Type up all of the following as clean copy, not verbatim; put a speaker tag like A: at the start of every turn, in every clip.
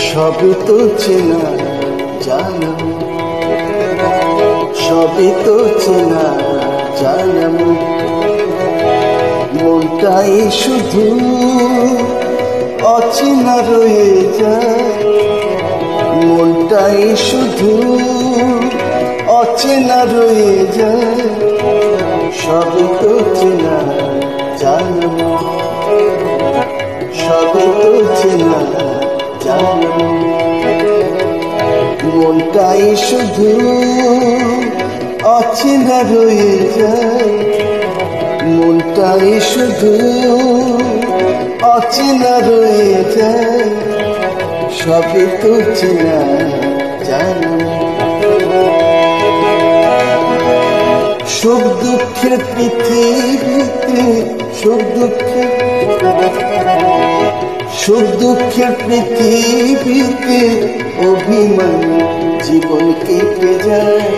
A: সবই তো চেনা জানাম, সবই তো চেনা জানাম, মনটাই শুধু অচেনা রয়ে যায়, মনটাই শুধু অচেনা রয়ে যায়। সবই তো চেনা জানাম, সবই তো চেনা জানাম, মনটাই শুধু অচেনা রয়ে যায়, মনটাই শুধু অচেনা রয়ে যায়। সবই তো চেনা জানাম, সুখ দুঃখের পৃথিবীতে, সুখ দুঃখের পৃথিবীতে অভিমান জীবন কেটে যায়।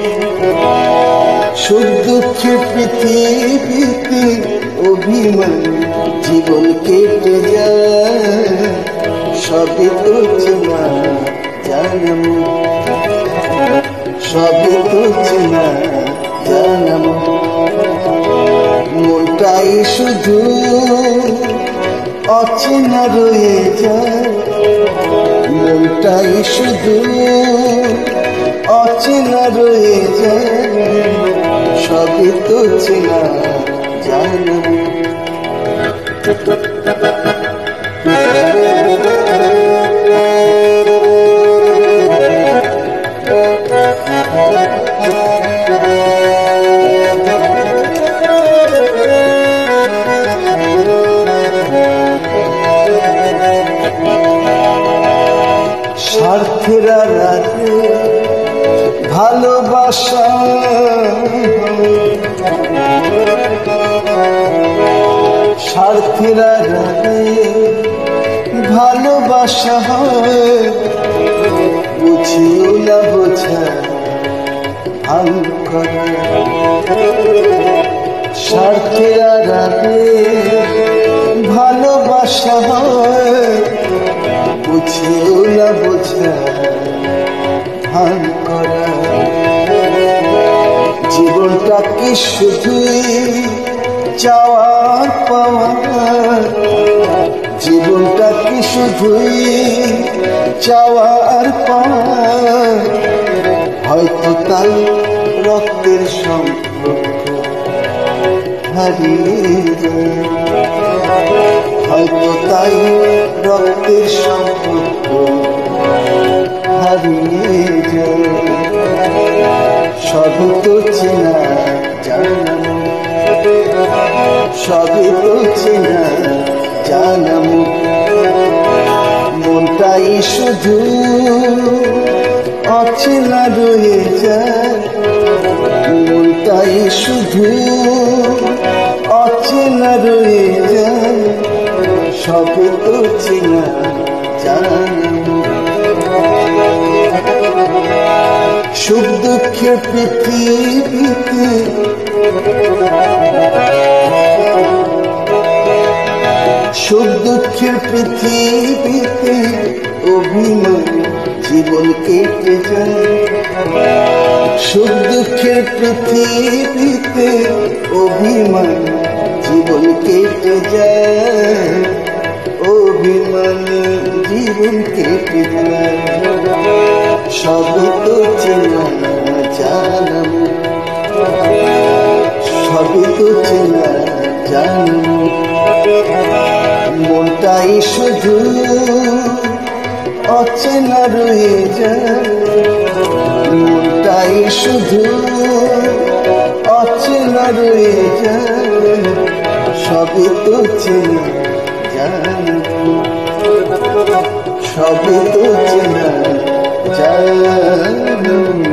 A: সুখ দুঃখের পৃথিবীতে অভিমান জীবন কেটে যায়। সবই তো চেনা জানাম, সবই তো চেনা জানাম, মনটাই শুধু অচেনা রয়ে যায়, মনটাই শুধু অচেনা রয়ে যায়। সবই তো চেনা জানাম। স্বার্থের রাতে ভালোবাসা, স্বার্থের রাতে ভালোবাসা হয়, বুঝিও না বোঝা ভাঙ করে। স্বার্থের রাতে ভালোবাসা হয়, বুঝিও না বোঝা ভান করা। জীবনটা কি শুধুই চাওয়ার পাওয়া, জীবনটা কি শুধুই চাওয়ার পাওয়া। হয়তো তাই রক্তের সম্পর্ক হারিয়ে যায়, হয়তো তাই রক্তের সম্পর্ক হারিয়ে যায়। সবই তো চেনা জানাম, সবই তো চেনা জানাম, মনটাই শুধু অচেনা রয়ে যায়, মনটাই শুধু অচেনা রয়ে যায়। সবই তো চেনা জানাম। সুখ দুঃখের পৃথিবীতে সুখ দুঃখের পৃথিবীতে অভিমান জীবন কেটে যায়। সুখ দুঃখের পৃথিবীতে অভিমান জীবন কেটে যায়, অভিমান জীবন কেটে যায়। সবই তো চেনা জানাম, সবই তো চেনা জানাম, মনটাই শুধু অচেনা রয়ে যায়, মনটাই শুধু অচেনা রয়ে যায়। সবই তো চেনা জানাম, সবই তো চেনা জানাম।